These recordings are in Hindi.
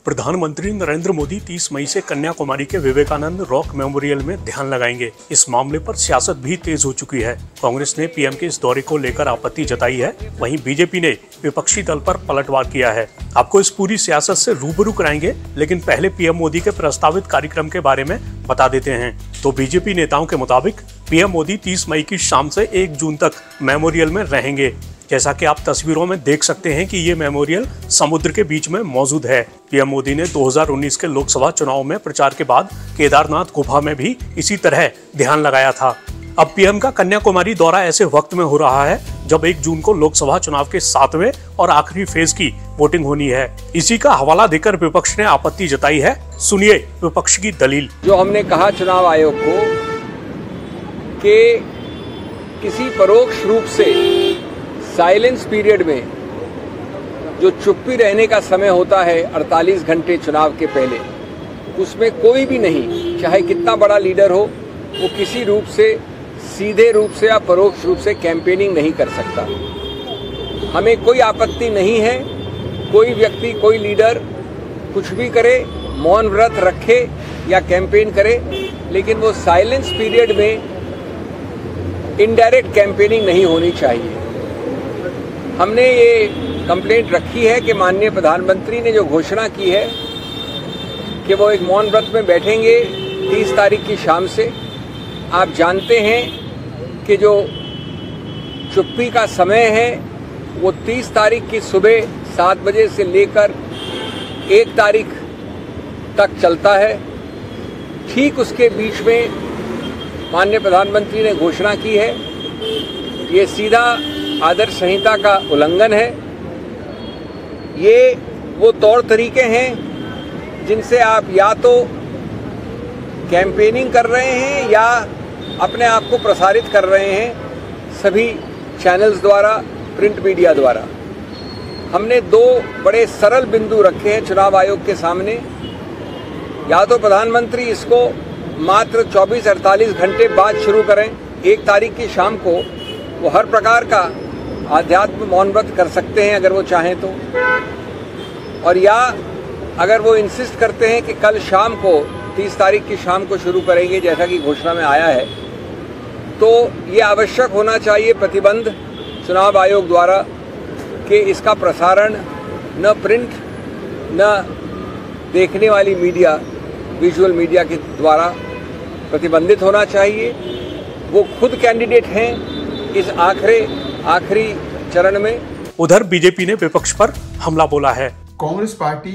प्रधानमंत्री नरेंद्र मोदी 30 मई से कन्याकुमारी के विवेकानंद रॉक मेमोरियल में ध्यान लगाएंगे। इस मामले पर सियासत भी तेज हो चुकी है। कांग्रेस ने पीएम के इस दौरे को लेकर आपत्ति जताई है, वहीं बीजेपी ने विपक्षी दल पर पलटवार किया है। आपको इस पूरी सियासत से रूबरू कराएंगे, लेकिन पहले पीएम मोदी के प्रस्तावित कार्यक्रम के बारे में बता देते हैं। तो बीजेपी नेताओं के मुताबिक पीएम मोदी 30 मई की शाम से 1 जून तक मेमोरियल में रहेंगे। जैसा कि आप तस्वीरों में देख सकते हैं कि ये मेमोरियल समुद्र के बीच में मौजूद है। पीएम मोदी ने 2019 के लोकसभा चुनाव में प्रचार के बाद केदारनाथ गुफा में भी इसी तरह ध्यान लगाया था। अब पीएम का कन्याकुमारी दौरा ऐसे वक्त में हो रहा है जब 1 जून को लोकसभा चुनाव के 7वें और आखिरी फेज की वोटिंग होनी है। इसी का हवाला देकर विपक्ष ने आपत्ति जताई है। सुनिए विपक्ष की दलील। जो हमने कहा चुनाव आयोग को कि किसी परोक्ष रूप से साइलेंस पीरियड में जो चुप्पी रहने का समय होता है 48 घंटे चुनाव के पहले, उसमें कोई भी नहीं, चाहे कितना बड़ा लीडर हो, वो किसी रूप से, सीधे रूप से या परोक्ष रूप से कैंपेनिंग नहीं कर सकता। हमें कोई आपत्ति नहीं है, कोई व्यक्ति, कोई लीडर कुछ भी करे, मौन व्रत रखे या कैंपेन करे, लेकिन वो साइलेंस पीरियड में इनडायरेक्ट कैंपेनिंग नहीं होनी चाहिए। हमने ये कंप्लेंट रखी है कि माननीय प्रधानमंत्री ने जो घोषणा की है कि वो एक मौन व्रत में बैठेंगे 30 तारीख की शाम से। आप जानते हैं कि जो चुप्पी का समय है वो 30 तारीख की सुबह 7 बजे से लेकर 1 तारीख तक चलता है। ठीक उसके बीच में माननीय प्रधानमंत्री ने घोषणा की है, ये सीधा आदर्श संहिता का उल्लंघन है। ये वो तौर तरीके हैं जिनसे आप या तो कैंपेनिंग कर रहे हैं या अपने आप को प्रसारित कर रहे हैं सभी चैनल्स द्वारा, प्रिंट मीडिया द्वारा। हमने 2 बड़े सरल बिंदु रखे हैं चुनाव आयोग के सामने। या तो प्रधानमंत्री इसको मात्र 24-48 घंटे बाद शुरू करें, 1 तारीख की शाम को वो हर प्रकार का आध्यात्म मौन व्रत कर सकते हैं अगर वो चाहें तो, और या अगर वो इंसिस्ट करते हैं कि कल शाम को 30 तारीख की शाम को शुरू करेंगे जैसा कि घोषणा में आया है, तो ये आवश्यक होना चाहिए प्रतिबंध चुनाव आयोग द्वारा कि इसका प्रसारण न प्रिंट न देखने वाली मीडिया, विजुअल मीडिया के द्वारा प्रतिबंधित होना चाहिए। वो खुद कैंडिडेट हैं इस आखिरी चरण में। उधर बीजेपी ने विपक्ष पर हमला बोला है। कांग्रेस पार्टी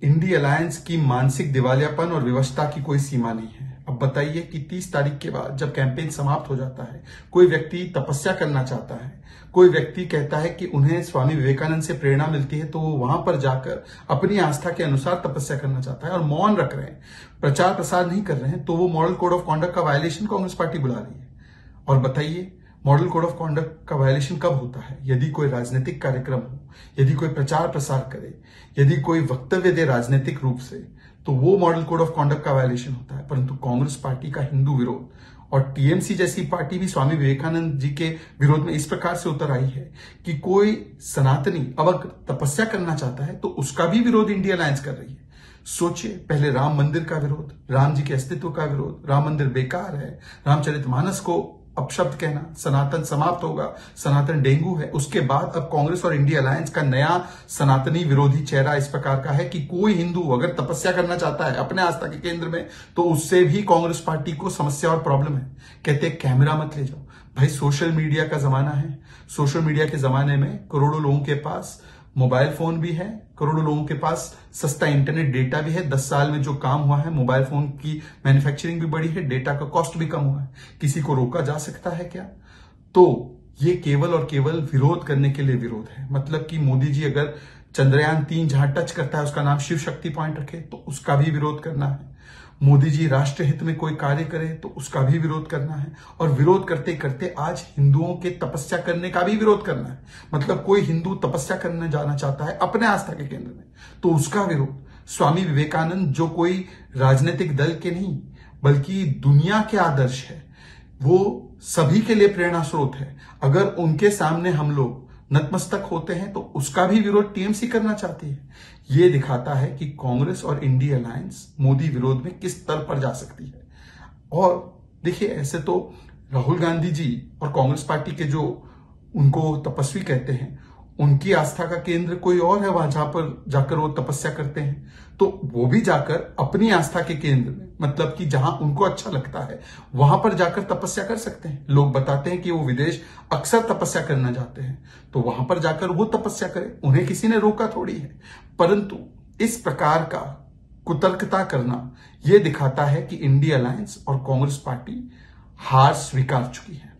इंडी अलायंस की मानसिक दिवालियापन और विवशता की कोई सीमा नहीं है। अब बताइए कि 30 तारीख के बाद जब कैंपेन समाप्त हो जाता है, कोई व्यक्ति तपस्या करना चाहता है, कोई व्यक्ति कहता है कि उन्हें स्वामी विवेकानंद से प्रेरणा मिलती है, तो वो वहां पर जाकर अपनी आस्था के अनुसार तपस्या करना चाहता है और मौन रख रहे हैं, प्रचार प्रसार नहीं कर रहे हैं, तो वो मॉडल कोड ऑफ कॉन्डक्ट का वायलेशन कांग्रेस पार्टी बुला रही है। और बताइए मॉडल कोड ऑफ कॉन्डक्ट का वायलेशन कब होता है? यदि कोई राजनीतिक कार्यक्रम हो, यदि कोई प्रचार प्रसार करे, यदि कोई वक्तव्य दे राजनीतिक रूप से, तो वो मॉडल कोड ऑफ कॉन्डक्ट का वायलेशन होता है। परंतु कांग्रेस पार्टी का हिंदू विरोध और टीएमसी जैसी पार्टी भी स्वामी विवेकानंद जी के विरोध में इस प्रकार से उतर आई है कि कोई सनातनी अब तपस्या करना चाहता है तो उसका भी विरोध इंडिया अलायंस कर रही है। सोचिए, पहले राम मंदिर का विरोध, राम जी के अस्तित्व का विरोध, राम मंदिर बेकार है, रामचरितमानस को अपशब्द कहना, सनातन समाप्त होगा, सनातन डेंगू है। उसके बाद अब कांग्रेस और इंडिया अलायंस का नया सनातनी विरोधी चेहरा इस प्रकार का है कि कोई हिंदू अगर तपस्या करना चाहता है अपने आस्था के केंद्र में, तो उससे भी कांग्रेस पार्टी को समस्या और प्रॉब्लम है। कहते हैं कैमरा मत ले जाओ। भाई सोशल मीडिया का जमाना है। सोशल मीडिया के जमाने में करोड़ों लोगों के पास मोबाइल फोन भी है, करोड़ों लोगों के पास सस्ता इंटरनेट डेटा भी है। 10 साल में जो काम हुआ है, मोबाइल फोन की मैन्युफैक्चरिंग भी बढ़ी है, डेटा का कॉस्ट भी कम हुआ है। किसी को रोका जा सकता है क्या? तो ये केवल और केवल विरोध करने के लिए विरोध है। मतलब कि मोदी जी अगर चंद्रयान 3 जहां टच करता है उसका नाम शिव शक्ति पॉइंट रखे तो उसका भी विरोध करना है। मोदी जी राष्ट्र हित में कोई कार्य करे तो उसका भी विरोध करना है। और विरोध करते करते आज हिंदुओं के तपस्या करने का भी विरोध करना है। मतलब कोई हिंदू तपस्या करने जाना चाहता है अपने आस्था के केंद्र में, तो उसका विरोध। स्वामी विवेकानंद जो कोई राजनीतिक दल के नहीं बल्कि दुनिया के आदर्श है, वो सभी के लिए प्रेरणा स्रोत है। अगर उनके सामने हम लोग नतमस्तक होते हैं तो उसका भी विरोध टीएमसी करना चाहती है। ये दिखाता है कि कांग्रेस और इंडिया अलायंस मोदी विरोध में किस स्तर पर जा सकती है। और देखिए, ऐसे तो राहुल गांधी जी और कांग्रेस पार्टी के जो उनको तपस्वी कहते हैं, उनकी आस्था का केंद्र कोई और है, वहां जहां पर जाकर वो तपस्या करते हैं, तो वो भी जाकर अपनी आस्था के केंद्र में, मतलब कि जहां उनको अच्छा लगता है वहां पर जाकर तपस्या कर सकते हैं। लोग बताते हैं कि वो विदेश अक्सर तपस्या करना जाते हैं, तो वहां पर जाकर वो तपस्या करें, उन्हें किसी ने रोका थोड़ी है। परंतु इस प्रकार का कुतर्कता करना यह दिखाता है कि इंडिया अलायंस और कांग्रेस पार्टी हार स्वीकार चुकी है।